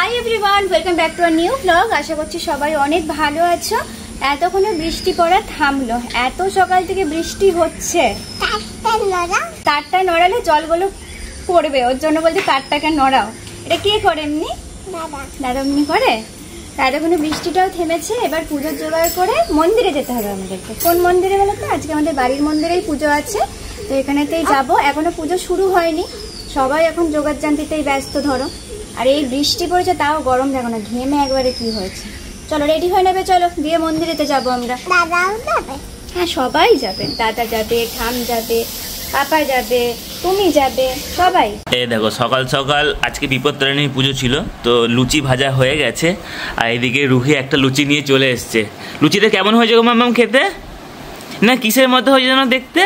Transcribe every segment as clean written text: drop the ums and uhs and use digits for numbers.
High everyone, welcome back to a new blog. আশা করছি সবাই অনেক ভালো আছো। এতক্ষণে বৃষ্টি পড়া থামলো, এত সকাল থেকে বৃষ্টি হচ্ছে। তারটা নড়ালে জলগুলো পড়বে, ওর জন্য বলতে তারটাকে নড়াও। এটা কে করে এমনি? দাদা এমনি করে। এতক্ষণে বৃষ্টিটাও থেমেছে, এবার পুজোর জোগাড় করে মন্দিরে যেতে হবে আমাদেরকে। কোন মন্দিরে বলো তো? আজকে আমাদের বাড়ির মন্দিরেই পুজো আছে, তো এখানেতেই যাবো। এখনো পুজো শুরু হয়নি, সবাই এখন জোগাড় জানতিতেই ব্যস্ত ধরো। আর এই বৃষ্টি পড়েছে, তাও গরম দেখো না, ঘেমে একবারে কি হয়েছে। চলো রেডি হয়ে নেবে, চলো দিয়ে মন্দিরেতে যাবো আমরা। দাদাও যাবে? হ্যাঁ সবাই যাবে, দাদা যাবে, ঠাম যাবে, পাপা যাবে, তুমি যাবে, সবাই। এই দেখো সকাল সকাল আজকে বিপত্তারিণীর পুজো ছিল, তো লুচি ভাজা হয়ে গেছে। আর এদিকে রুহি একটা লুচি নিয়ে চলে এসছে। লুচিটা কেমন হয়েছে গো মাম্মাম খেতে? না কিসের মতো হয়েছে যেন দেখতে?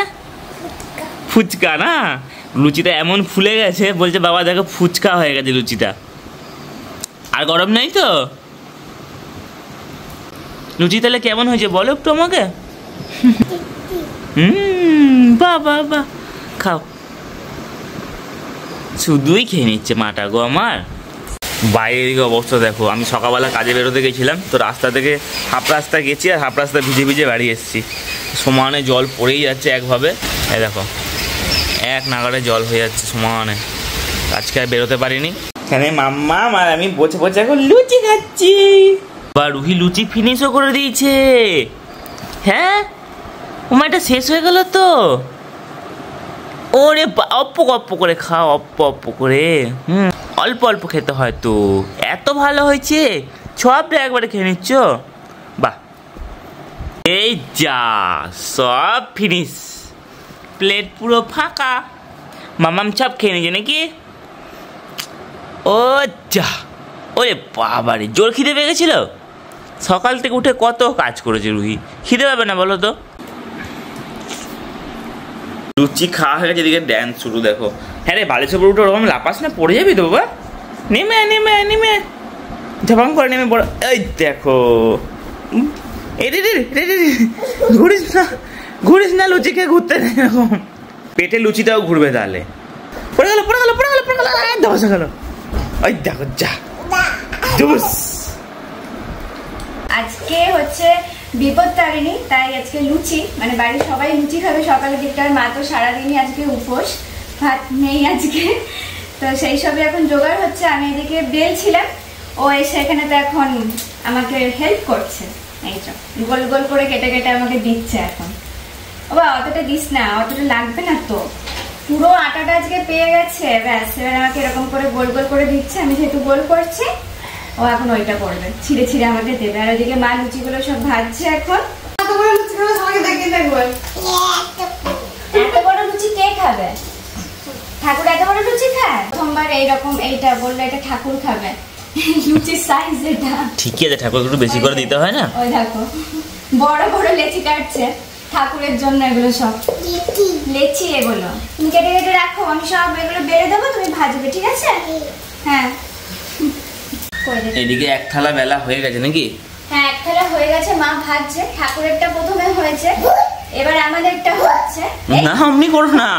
ফুচকা না? লুচিটা এমন ফুলে গেছে, বলছে বাবা দেখো ফুচকা হয়ে গেছে লুচিটা। আর গরম নেই তো? লুচি তাহলে কেমন হয়েছে বলো একটু আমাকে। বাহ বাহ বাহ, খাও। শুধুই খেয়ে নিচ্ছে মাটা গো আমার। বাইরের দিকে অবস্থা দেখো। আমি সকালবেলা কাজে বেরোতে গেছিলাম, তো রাস্তা থেকে হাফ রাস্তা গেছি আর হাফ রাস্তা ভিজে ভিজে বাড়ি এসেছি। সমানে জল পড়েই যাচ্ছে একভাবে। এই দেখো এক নাগাড়ে জল হয়ে যাচ্ছে সমানে। আজকে আর বেরোতে পারিনি। এখানে মাম্মা আর আমি বসে বসে এখন লুচি খাচ্ছি। বা রুহি লুচি ফিনিশও করে দিয়েছে। হ্যাঁ ওমা, এটা শেষ হয়ে গেল তো? ওরে অল্প অল্প করে খাও, অল্প অল্প করে। অল্প অল্প খেতে হয় তো। এত ভালো হয়েছে, সবটা একবারে খেয়ে নিচ্ছ? বাহ, এই যা সব ফিনিশ, প্লেট পুরো ফাঁকা। মামাম সব খেয়ে নিয়েছে নাকি? ও যা, ওরে বাবারে জোর খিদে পেয়ে গেছিল। সকাল থেকে উঠে কত কাজ করেছে রুহি, খিদে পাবে না বলো তো? লুচি খাওয়া হয়ে গেছে, এদিকে ড্যান্স শুরু দেখো। হ্যাঁ রে, বালিশের উপর উঠে ওরকম লাপাস না, পড়ে যাবি তো বাবা। নেমে নেমে নেমে ঝাপাং করে নেমে পড়ো। এই দেখো, এই রে ঘুরিস না, ঘুরিস না, লুচি খেয়ে ঘুরতে নেই এরকম। পেটে লুচিটাও ঘুরবে তাহলে। পড়ে গেল পড়ে গেল পড়ে গেল পড়ে গেল, ধসে গেল। ওই দেখো যা জুস। আজকে হচ্ছে বিপত্তারিণী, তাই আজকে লুচি, মানে বাড়ির সবাই লুচি খাবে সকালের দিকটার। মা তো সারাদিনই আজকে উপোস, ভাত নেই আজকে, তো সেই সবে এখন জোগাড় হচ্ছে। আমি এদিকে বেলছিলাম, ও এসে এখানে তো এখন আমাকে হেল্প করছে। এই তো গোল গোল করে কেটে কেটে আমাকে দিচ্ছে এখন। ও বা অতটা দিস না, অতটা লাগবে না তো, পুরো আটাটা আজকে পেয়ে গেছে। ব্যাস, এবার আমাকে এরকম করে গোল গোল করে দিচ্ছে। আমি যেহেতু গোল করছি, ও এখন ওইটা করবে, ছিঁড়ে ছিঁড়ে আমাকে দেবে। আর ওইদিকে মা লুচিগুলো সব ভাজছে এখন। এত বড় লুচি কে খাবে? ঠাকুর এত বড় লুচি খায়? প্রথমবার এইরকম এইটা বললো, এটা ঠাকুর খাবে। লুচির সাইজ এটা ঠিকই আছে, ঠাকুর একটু বেশি করে দিতে হয় না? ওই দেখো বড় বড় লেচি কাটছে ঠাকুরের জন্য। এগুলো সব লেচি, এগুলো তুমি কেটে কেটে রাখো, আমি সব এগুলো বেড়ে দেবো, তুমি ভাজবে, ঠিক আছে? হ্যাঁ। এদিকে এক থালা বেলা হয়ে গেছে নাকি? হ্যাঁ এক থালা হয়ে গেছে, মা ভাজছে। ঠাকুরেরটা প্রথমে হয়েছে, এবার আমাদেরটা হচ্ছে। না অমনি করো না।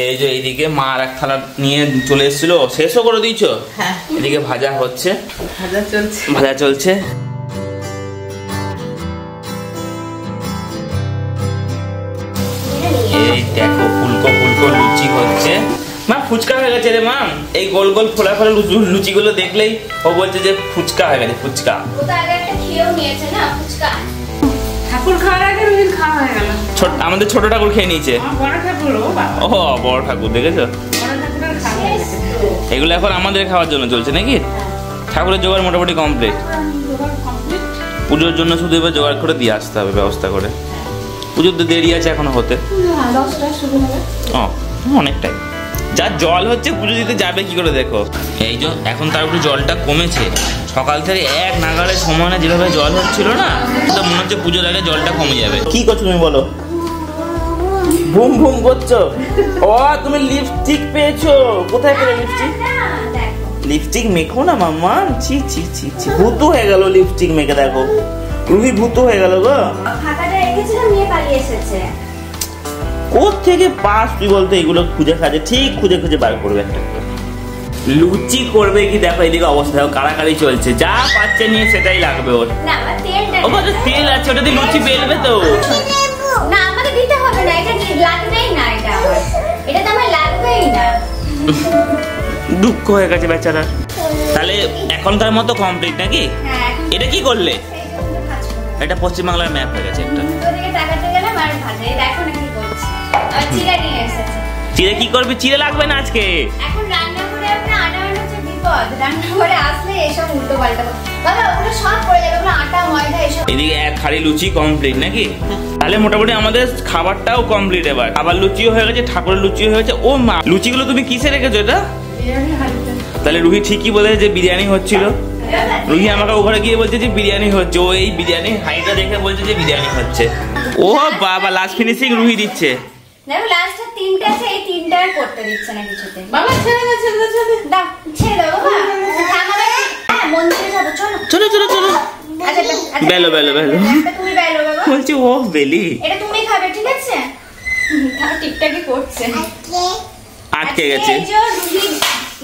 এই যে এইদিকে মা আর এক থালা নিয়ে চলে এসেছিল, শেষও করে দিয়েছো? হ্যাঁ। এদিকে ভাজা হচ্ছে, ভাজা চলছে। এই দেখো ফুলকো ফুলকো লুচি হচ্ছে। মা ফুচকা হয়ে গেছে রে মা। এই গোল গোল ফোলা ফোলা লুচি গুলো দেখলেই ও বলছে যে ফুচকা হয়ে গেছে, ফুচকা। ও তো আগে একটা খেয়েও নিয়েছে না ফুচকা। ঠাকুর খাওয়ার আগে রুহির খাওয়া হয়ে গেল। আমাদের ছোট ঠাকুর খেয়ে নিয়েছে। বড় ঠাকুর, ও বড় ঠাকুর দেখেছো? বড় ঠাকুরের খাওয়া হয়ে গেছে। এগুলো এখন আমাদের খাওয়ার জন্য চলছে নাকি? ঠাকুরের জোগাড় মোটামুটি কমপ্লিট। পুজোর জন্য শুধু এবার জোগাড় করে দিয়ে আসতে হবে ব্যবস্থা করে। পুজোর তো দেরি আছে এখনো হতে। ও অনেকটাই। যা জল হচ্ছে পুজো দিতে যাবে কি করে দেখো। এই যে এখন তার উপরে জলটা কমেছে। সকাল থেকে এক নাগাড়ে সমানে যেভাবে জল হচ্ছিল না, তো মনে হচ্ছে পুজোর আগে জলটা কমে যাবে। কি করছো তুমি বলো? ভুম ভুম করছো? ও তুমি লিপস্টিক পেয়েছো? কোথায় পেলে লিপস্টিক? লিপস্টিক মেখো না মাম্মা। ছি ছি ছি ছি, ভূত হয়ে গেল লিপস্টিক মেখে। দেখো রুহি ভূত হয়ে গেল গো। ফাঁকাটা রেখেছিলাম, নিয়ে পালিয়ে এসেছে। কোথা থেকে পাস তুই বলতো? এগুলো খুঁজে খাজে, ঠিক খুঁজে খুঁজে বার করবে একটা। লুচি করবে কি দেখো, এদিকে অবস্থা দেখো, কারাকারি চলছে, যা পাচ্ছে নিয়ে সেটাই লাগবে ওর। না আমার তেলটা ও বাবা, তেল আছে, ওটা দিয়ে লুচি বেলবে তো। না আমাকে দিতে হবে না, এটা লাগবেই না, এটা তো আমার লাগবেই না। দুঃখ হয়ে গেছে বেচারা। তাহলে এখনকার মতো কমপ্লিট নাকি? হ্যাঁ এটা কি করলে? এটা পশ্চিমবাংলার ম্যাপ হয়ে গেছে একটা। ওদিকে তাকাতে গেলাম আর ভাজে, দেখো না কি করছে। আর চিড়া নিয়ে এসেছে। চিড়ে কি করবি? চিড়ে লাগবে না আজকে। এখন রান্না করে আপনি আটা হচ্ছে বিপদ, রান্না করে আসলে এসব উল্টো পাল্টা বাবা ওগুলো সব পড়ে যাবে, ওগুলো আটা ময়দা এসব। এদিকে এক হাড়ি লুচি কমপ্লিট নাকি? তাহলে মোটামুটি আমাদের খাবারটাও কমপ্লিট। এবার আবার লুচিও হয়ে গেছে, ঠাকুরের লুচিও হয়ে গেছে। ও মা, লুচিগুলো তুমি কিসে রেখেছো এটা? তাহলে রুহি ঠিকই বলে যে বিরিয়ানি হচ্ছিল। রুহি আমাকে ওখানে গিয়ে বলছে যে বিরিয়ানি হচ্ছে, ও এই বিরিয়ানি হাইটা দেখে বলছে যে বিরিয়ানি হচ্ছে। ও বাবা, লাস্ট ফিনিশিং রুহি দিচ্ছে। দেখো লাস্টে তিনটা আছে, এই তিনটা আর করতে দিচ্ছে না কিছুতে। বাবা ছেড়ে দে, ছেড়ে দে, ছেড়ে দে। দাও ছেড়ে দাও বাবা। আমাকে হ্যাঁ মন্দিরে যাবো, চলো চলো চলো চলো। আচ্ছা বেলো বেলো বেলো, একটা তুমি বেলো বাবা। বলছি ও বেলি, এটা তুমি খাবে ঠিক আছে? তাও ঠিকঠাকই করছে। আটকে গেছে। এই যে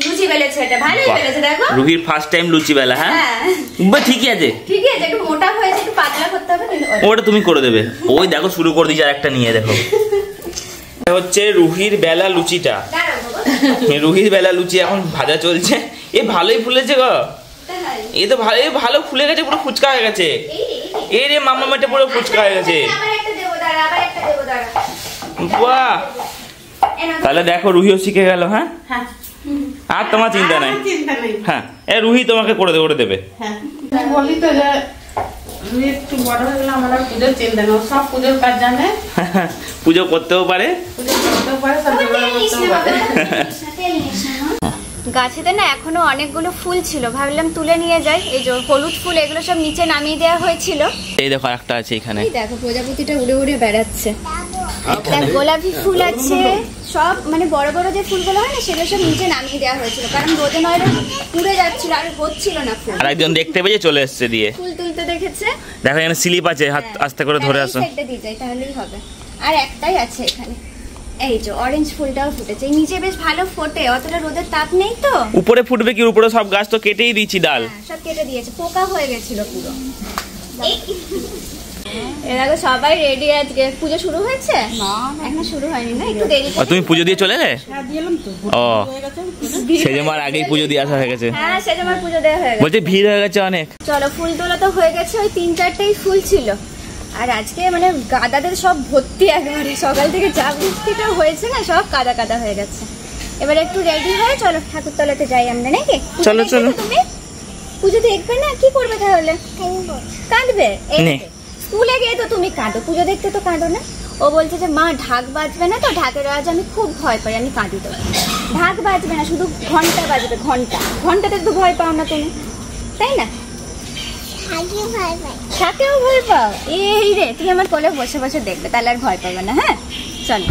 লুচি বেলেছে, এটা ভালোই বেলেছে দেখো। রুহির ফার্স্ট টাইম লুচি বেলা। হ্যাঁ বা ঠিকই আছে, ঠিকই আছে, একটু মোটা হয়েছে, একটু পাতলা করতে হবে। ওটা তুমি করে দেবে। ওই দেখো শুরু করে দিয়েছে, আর একটা নিয়ে দেখো। হচ্ছে রুহির বেলা লুচিটা। দাঁড়াও বাবা। রুহির বেলা লুচি এখন ভাজা চলছে। এ ভালোই ফুলেছে গো, এ তো ভালো ফুলে গেছে, পুরো ফুচকা হয়ে গেছে। এ রে মামা মেটে পুরো ফুচকা হয়ে গেছে। আবার একটা দেবো, দাঁড়া আবার একটা দেবো, দাঁড়া। বাহ, তাহলে দেখো রুহিও শিখে গেল। হ্যাঁ হ্যাঁ, আর তোমার চিন্তা নাই। চিন্তা নেই। হ্যাঁ, এ রুহি তোমাকে করে দেবে। হ্যাঁ, বলি তো যে তুই একটু বড় হয়ে গেলে আমার আর পুজোর চিন্তা নেই, ও সব পুজোর কাজ জানে, পুজো করতেও পারে, পুজো করতেও পারে, সব জোগাড় করতেও পারে। গাছেতে না এখনো অনেকগুলো ফুল ছিল, ভাবলাম তুলে নিয়ে যাই। এই যে হলুদ ফুল, এগুলো সব নিচে নামিয়ে দেওয়া হয়েছিল। এই দেখো একটা আছে এখানে। এই দেখো প্রজাপতিটা উড়ে উড়ে বেড়াচ্ছে। একটা গোলাপি ফুল আছে, সব মানে বড় বড় যে ফুলগুলো হয় না, সেগুলো সব নিচে নামিয়ে দেওয়া হয়েছিল, কারণ রোদে নইলে পুড়ে যাচ্ছিল আর হচ্ছিল না ফুল। আর একজন দেখতে পেয়ে চলে এসেছে দিয়ে ফুল তুলতে দেখেছে। দেখো এখানে স্লিপ আছে, হাত আস্তে করে ধরে আসো। একটা দিয়ে যাই তাহলেই হবে। আর একটাই আছে এখানে। এই যে অরেঞ্জ ফুলটাও ফুটেছে, এই নিচে বেশ ভালো ফোটে, অতটা রোদের তাপ নেই তো। উপরে ফুটবে কি? উপরে সব গাছ তো কেটেই দিয়েছি, ডাল সব কেটে দিয়েছে, পোকা হয়ে গেছিল পুরো। এরকম সবাই রেডি। আজকে পুজো শুরু হয়েছে? না এখন শুরু হয়নি, না একটু দেরি। তুমি পুজো দিয়ে চলে এলে? হ্যাঁ, দিলাম তো। ও, সেজমার আগেই পুজো দিয়ে আসা হয়ে গেছে। হ্যাঁ সেজমার পুজো দেওয়া হয়ে গেছে। বলছে ভিড় হয়ে গেছে অনেক। চলো ফুল তোলা তো হয়ে গেছে, ওই 3-4টাই ফুল ছিল। আর আজকে মানে গাদাদের সব ভর্তি, একেবারে সকাল থেকে যা বৃষ্টিটা হয়েছে না, সব কাদা কাদা হয়ে গেছে। এবার একটু রেডি হয়ে চলো ঠাকুরতলাতে যাই আমরা, নাকি? চলো চলো। তুমি পুজো দেখবে না? কি করবে তাহলে? কাঁদবে? স্কুলে গিয়ে তো তুমি কাঁদো, পুজো দেখতে তো কাঁদো না। ও বলছে যে মা ঢাক বাজবে না তো, ঢাকের আওয়াজ আমি খুব ভয় পাই, আমি কাঁদি তো। ঢাক বাজবে না, শুধু ঘন্টা বাজবে, ঘন্টাতে তো ভয় পাও না তুমি, তাই না? থাকেও ভয় পাও? এই রে, তুই আমার কোলে বসে বসে দেখবে, তাহলে আর ভয় পাবে না। হ্যাঁ চলো।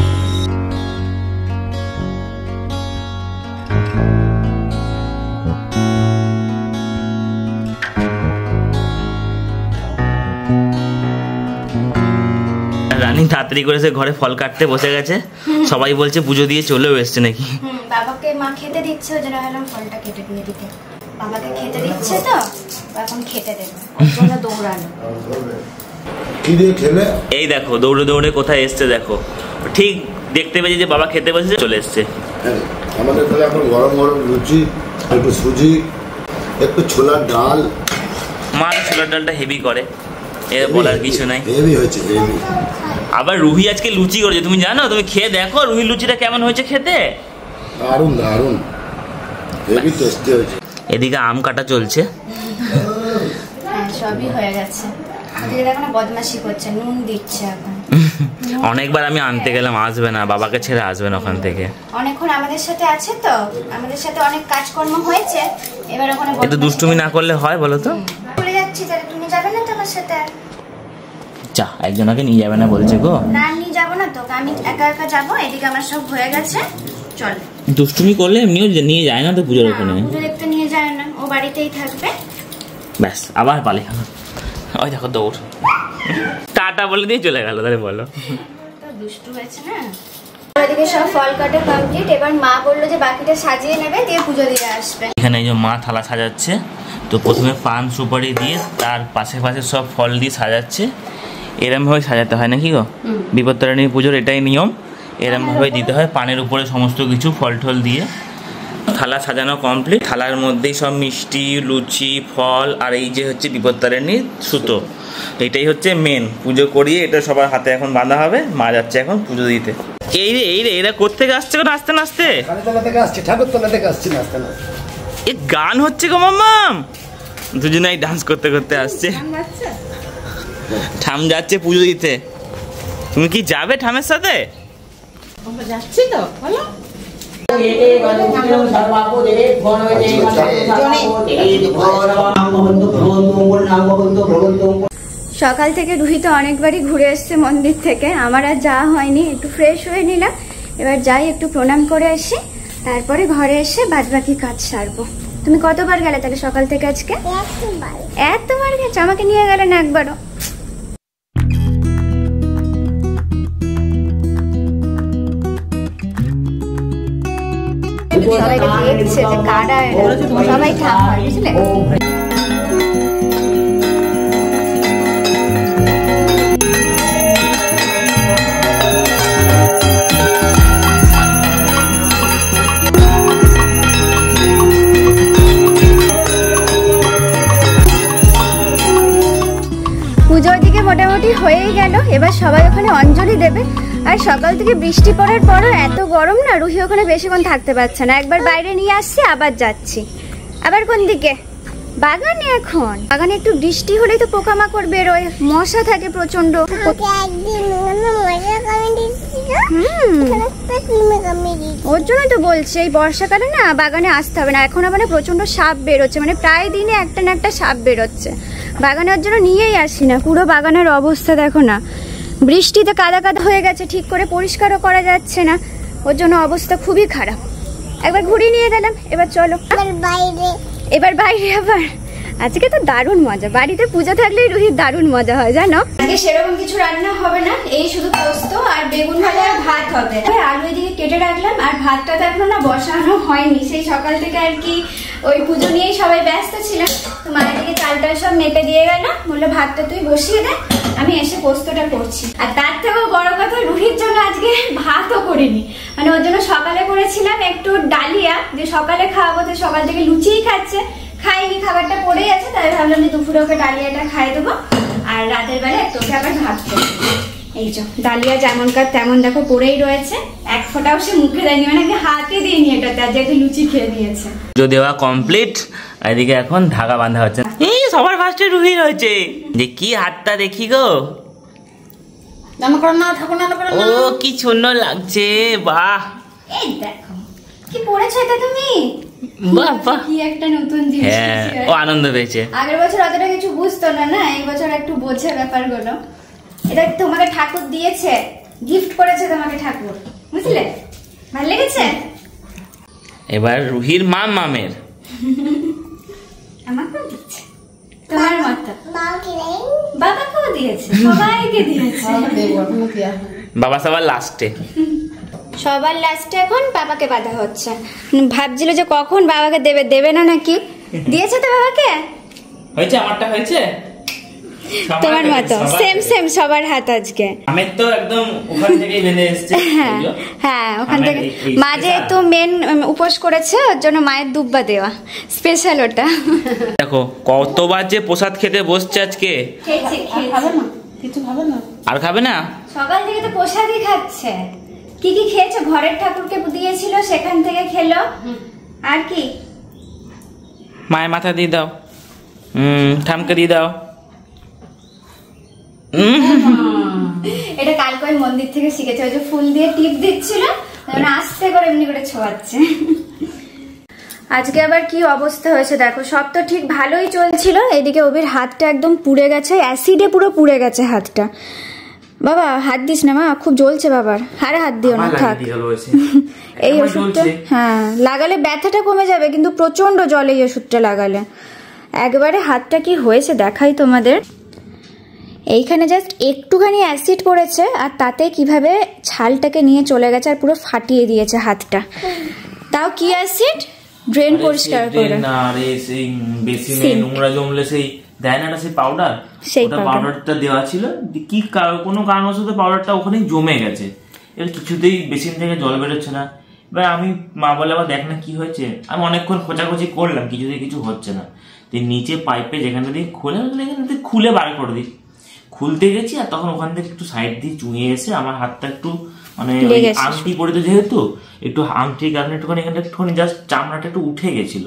রানী তাড়াতাড়ি করে সে ঘরে ফল কাটতে বসে গেছে। সবাই বলছে পুজো দিয়ে চলেও এসছে নাকি। বাবাকে মা খেতে দিচ্ছে, ওই জন্য ভাবলাম ফলটা কেটে দিয়ে দিতে। বাবাকে খেতে দিচ্ছে তো, এখন খেতে দেবে, ওর জন্য দৌড়ানো। কি দিয়ে খেলে? এই দেখো দৌড়ে দৌড়ে কোথায় এসছে দেখো, ঠিক দেখতে পেয়েছি যে বাবা খেতে বসেছে, চলে এসছে। আমাদের তাহলে এখন গরম গরম লুচি, একটু সুজি, একটু ছোলার ডাল। মা ছোলার ডালটা হেভি করে, এর বলার কিছু নাই। হেভি হয়েছে, হেভি। আবার রুহি আজকে লুচি করেছে, তুমি জানো? তুমি খেয়ে দেখো রুহি লুচিটা কেমন হয়েছে খেতে। দারুণ দারুণ, হেভি টেস্টি হয়েছে। এদিকে আম কাটা চলছে। হ্যাঁ সবই হয়ে গেছে। ওদিকে দেখো না বদমাশি করছে, নুন দিচ্ছে এখন। অনেকবার আমি আনতে গেলাম, আসবে না, বাবাকে ছেড়ে আসবে না ওখান থেকে। অনেকক্ষণ আমাদের সাথে আছে তো, আমাদের সাথে অনেক কাজকর্ম হয়েছে, এবার ওখানে একটু দুষ্টুমি না করলে হয় বলো তো? ভুলে যাচ্ছি, তাহলে তুমি যাবে না তো আমার সাথে? যা, একজনকে নিয়ে যাবে না বলছে গো। না নিয়ে যাবো না তো, আমি একা একা যাবো। এদিকে আমার সব হয়ে গেছে, চল। দুষ্টুমি করলে এমনিও নিয়ে যায় না তো পুজোর ওখানে। পুজো দেখতে নিয়ে যায় না, ও বাড়িতেই থাকবে। ব্যাস আবার পালে, ওই দেখো দৌড়, টাটা বলে দিয়ে চলে গেল। তাহলে বলো, তো দুষ্টু হয়েছে না, ওদিকে সব ফল কাটা কমপ্লিট। এবার মা বললো যে বাকিটা সাজিয়ে নেবে, দিয়ে পুজো দিয়ে আসবে। এখানে এই যে মা থালা সাজাচ্ছে, তো প্রথমে পান সুপারি দিয়ে তার পাশে পাশে সব ফল দিয়ে সাজাচ্ছে। এরমভাবে সাজাতে হয় নাকি গো? বিপত্তারিণী পুজোর এটাই নিয়ম, এরমভাবে দিতে হয়, পানের উপরে সমস্ত কিছু ফল টল দিয়ে। থালা সাজানো কমপ্লিট, থালার মধ্যেই সব মিষ্টি, লুচি, ফল আর এই যে হচ্ছে বিপত্তারিণীর সুতো, এটাই হচ্ছে মেন। পুজো করিয়ে এটা সবার হাতে এখন বাঁধা হবে। মা যাচ্ছে এখন পুজো দিতে। এই রে এরা কোত্থেকে আসছে গো নাচতে নাচতে? ঠাকুরতলা থেকে আসছি নাচতে নাচতে। এ গান হচ্ছে গো মাম্মাম, দুজনেই ডান্স করতে করতে আসছে। ঠাম যাচ্ছে পুজো দিতে। তুমি কি যাবে ঠামের সাথে? যাচ্ছি তো, বলো। সকাল থেকে রুহি তো অনেকবারই ঘুরে এসছে মন্দির থেকে, আমার আর যাওয়া হয়নি। একটু ফ্রেশ হয়ে নিলাম, এবার যাই একটু প্রণাম করে আসি, তারপরে ঘরে এসে বাদবাকি কাজ সারবো। তুমি কতবার গেলে তাহলে সকাল থেকে আজকে? এতবার গেছো, আমাকে নিয়ে গেলে না একবারও। সবাইকে দেখছে যে কারা সবাই ঠাম হয়, বুঝলে? পুজোর দিকে মোটামুটি হয়েই গেল, এবার সবাই ওখানে অঞ্জলি দেবে। আর সকাল থেকে বৃষ্টি পড়ার পরও এত গরম না, রুহি ওখানে বেশিক্ষণ থাকতে পারছে না। একবার বাইরে নিয়ে আসছি, আবার যাচ্ছি। আবার কোন দিকে? বাগানে। এখন বাগানে একটু বৃষ্টি হলেই তো পোকামাকড় বেরোয়, মশা থাকে প্রচন্ড। ওর জন্যই তো বলছি এই বর্ষাকালে না বাগানে আসতে হবে না। এখন আবার প্রচন্ড সাপ বেরোচ্ছে, মানে প্রায় দিনে একটা না একটা সাপ বেরোচ্ছে বাগানে, ওর জন্য নিয়েই আসি না। পুরো বাগানের অবস্থা দেখো না, বৃষ্টিতে কাদা কাদা হয়ে গেছে, ঠিক করে পরিষ্কারও করা যাচ্ছে না, ওর জন্য অবস্থা খুবই খারাপ। একবার ঘুরিয়ে নিয়ে গেলাম, এবার চলো এবার বাইরে। আবার আজকে তো দারুণ মজা, বাড়িতে পূজা থাকলেই রুহির দারুণ মজা হয় জানো। আজকে সেরকম কিছু রান্না হবে না, এই শুধু পোস্ত আর বেগুন ভাজা আর ভাত হবে। আলু এদিকে কেটে রাখলাম, আর ভাতটা তো এখনো না বসানো হয়নি, সেই সকাল থেকে আর কি ওই পুজো নিয়েই সবাই ব্যস্ত ছিলাম। তো মায়ের দিকে চালটা সব মেপে দিয়ে গেল, বললো ভাতটা তুই বসিয়ে দে, আমি এসে পোস্তটা করছি। আর তার থেকেও বড় কথা, রুহির জন্য আজকে ভাতও করিনি, মানে ওর জন্য সকালে করেছিলাম একটু ডালিয়া, যে সকালে খাওয়াবো, তো সকাল থেকে লুচিই খাচ্ছে, খাইনি, খাবারটা পড়েই আছে, তাই ভাবলাম যে দুপুরে ওকে ডালিয়াটা খাই দেবো, আর রাতের বেলা একটু ওকে আবার ভাত করবো। এই যে ডালিয়া যেমনকার তেমন দেখো পড়েই রয়েছে, এক ফোঁটাও সে মুখে দেয়নি, মানে হাতে দিইনি এটাতে, আর যেহেতু লুচি খেয়ে দিয়েছে। পুজো দেওয়া কমপ্লিট, এদিকে এখন ধাগা বাঁধা হচ্ছে। এই সবার ফার্স্টে রুহি রয়েছে, যে কি হাতটা দেখি গো, ও কি সুন্দর লাগছে, বাহ। এই দেখো কি পড়েছো এটা তুমি, বাহ কি একটা নতুন জিনিস। হ্যাঁ, ও আনন্দ পেয়েছে। আগের বছর অতটা কিছু বুঝতো না, না এই বছর একটু বোঝে ব্যাপারগুলো। এটা তোমাকে ঠাকুর দিয়েছে, গিফট করেছে তোমাকে ঠাকুর, বুঝলে? ভালো লেগেছে? এবার রুহির মামের আমাকেও দিচ্ছে, তোমার মতো বাবাকেও দিয়েছে, সবাইকে দিয়েছে। বাবা সবার লাস্টে, সবার লাস্টে এখন বাবাকে বাঁধা হচ্ছে। ভাবছিল যে কখন বাবাকে দেবে, দেবে না নাকি? দিয়েছে তো বাবাকে। হয়েছে, আমারটা হয়েছে, তোমার মতো সেম সেম সবার হাত আজকে। আমের তো একদম ওখান থেকেই বেঁধে এসেছে। হ্যাঁ ওখান থেকে মা যেহেতু মেন উপোস করেছে, ওর জন্য মায়ের দুব্বা দেওয়া স্পেশাল ওটা। দেখো কতবার যে প্রসাদ খেতে বসছে আজকে। কিছু খাবে না, আর খাবে না, সকাল থেকে তো প্রসাদই খাচ্ছে। কি কি খেয়েছে? ঘরের ঠাকুরকে দিয়েছিল, সেখান থেকে খেলো। আর কি? মায়ের মাথা দিয়ে দাও, ঠামকে দিয়ে দাও। এটা কালকে ওই মন্দির থেকে শিখেছে, ওই যে ফুল দিয়ে টিপ দিচ্ছিল, আস্তে করে এমনি করে ছোঁয়াচ্ছে। আজকে আবার কি অবস্থা হয়েছে দেখো, সব তো ঠিক ভালোই চলছিল, এদিকে ওবির হাতটা একদম পুড়ে গেছে, অ্যাসিডে পুরো পুড়ে গেছে হাতটা। বাবা হাত দিস না মা, খুব জ্বলছে বাবার, আরে হাত দিও না, থাক। এই ওষুধটা হ্যাঁ লাগালে ব্যথাটা কমে যাবে, কিন্তু প্রচন্ড জল এই ওষুধটা লাগালে। একবারে হাতটা কি হয়েছে দেখাই তোমাদের। এইখানে জাস্ট একটুখানি অ্যাসিড পড়েছে আর তাতে কিভাবে ছালটাকে নিয়ে চলে গেছে আর পুরো ফাটিয়ে দিয়েছে হাতটা। তাও কি অ্যাসিড? ড্রেন পরিষ্কার করে না রে, সেই বেসিনে নোংরা জমলে সেই দেয় না সেই পাউডার, ওটা পাউডারটা দেওয়া ছিল, কি কোনো কারণবশত পাউডারটা ওখানে জমে গেছে। এবার কিছুতেই বেসিন থেকে জল বেরোচ্ছে না। এবার আমি মা বলে আবার দেখ না কি হয়েছে, আমি অনেকক্ষণ খোঁচাখুচি করলাম, কিছুতেই কিছু হচ্ছে না। নিচে পাইপে যেখানে দিয়ে খুলে এখানে খুলে বার করে দিই, খুলতে গেছি আর তখন ওখান থেকে একটু সাইড দিয়ে চুঁয়ে এসে আমার হাতটা একটু মানে আংটি পড়িত যেহেতু একটু আংটির কারণে একটুখানি এখানটা একটুখানি জাস্ট চামড়াটা একটু উঠে গেছিল,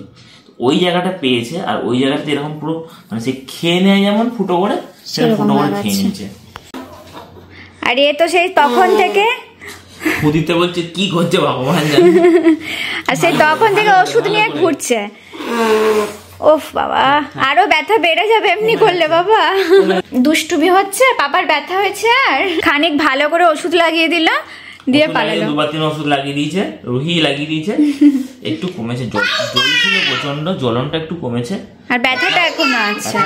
ওই জায়গাটা পেয়েছে। আর ওই জায়গাতে এরকম পুরো মানে সে খেয়ে নেয় যেমন ফুটো করে, সেটা ফুটো করে খেয়ে নিয়েছে। আর এ তো সেই তখন থেকে খুদিতে বলছে কি করছে ভগবান জানে, আর সেই তখন থেকে ওষুধ নিয়ে ঘুরছে। ওফ বাবা, আরো ব্যথা বেড়ে যাবে এমনি করলে বাবা। দুষ্টুমি হচ্ছে, পাপার ব্যথা হয়েছে আর খানিক ভালো করে ওষুধ লাগিয়ে দিল, দিয়ে পালালো। দুবার 3 ওষুধ লাগিয়ে দিয়েছে, রুহি লাগিয়ে দিয়েছে, একটু কমেছে। জল ছিল প্রচন্ড, জ্বলনটা একটু কমেছে, আর ব্যথাটা এখনো আছে,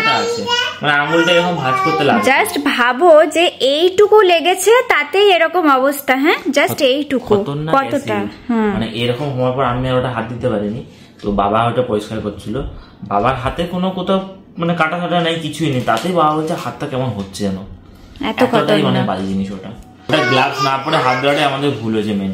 মানে আঙুলটা এরকম ভাঁজ করতে লাগে। জাস্ট ভাবো যে এইটুকু লেগেছে তাতেই এরকম অবস্থা। হ্যাঁ, জাস্ট এইটুকু, কতটা মানে এরকম হওয়ার পর আমি আর ওটা হাত দিতে পারিনি। তো বাবা ওটা পরিষ্কার করছিল, বাবার হাতে কোনো কোথাও মানে কাটা কাটা নাই, কিছুই নেই, তাতেই বাবা বলছে হাতটা কেমন হচ্ছে যেন, এতটাই মানে বাজে জিনিস ওটা। গ্লাভস না পরে হাত ধরাটাই আমাদের ভুল হয়েছে মেন,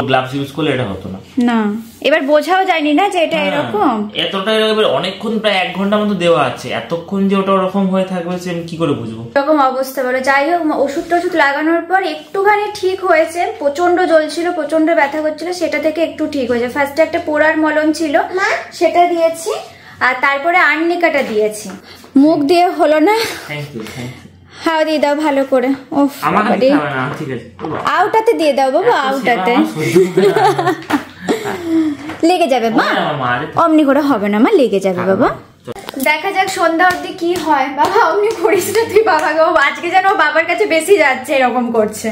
গ্লাভস ইউজ করলে এটা হতো না। না, এবার বোঝাও যায়নি না যে এটা এরকম, এতটা এবার অনেকক্ষণ প্রায় 1 ঘন্টা মতো দেওয়া আছে, এতক্ষণ যে ওটা ওরকম হয়ে থাকবে সে আমি কি করে বুঝবো। এরকম অবস্থা বলো। যাই হোক, ওষুধ টষুধ লাগানোর পর একটুখানি ঠিক হয়েছে, প্রচন্ড জ্বলছিল, প্রচন্ড ব্যথা করছিল, সেটা থেকে একটু ঠিক হয়েছে। ফার্স্টে একটা পোড়ার মলম ছিল, সেটা দিয়েছি, আর তারপরে আর্নিকাটা দিয়েছি। মুখ দিয়ে হলো না, থ্যাংক ইউ। হাওয়া দিয়ে দাও ভালো করে। ওফ, আউটাতে দিয়ে দাও বাবা, আউটাতে লেগে যাবে মা, অমনি করে হবে না মা, লেগে যাবে বাবা। দেখা যাক সন্ধ্যা অবধি কি হয়। বাবা অমনি করিস না তুই বাবাকে, আজকে যেন বাবার কাছে বেশি যাচ্ছে, এরকম করছে।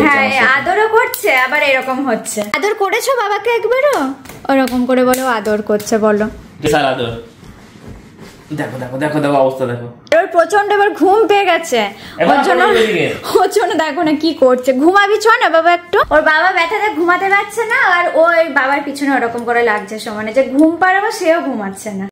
হ্যাঁ, আদরও করছে আবার এরকম হচ্ছে। আদর করেছো বাবাকে একবারও? ওরকম করে বলো আদর করছে, বলো আদর। দেখো দেখো দেখো দেখো অবস্থা দেখো, ওর প্রচন্ড এবার ঘুম পেয়ে গেছে, ওর জন্য দেখো না কি করছে। ঘুমাবি ছ না বাবা একটু, ওর বাবা ব্যথাতে ঘুমাতে পারছে না, আর ওই বাবার পিছনে ওরকম করে লাগছে সমানে, যে ঘুম পাড়াবো সেও ঘুমাচ্ছে না।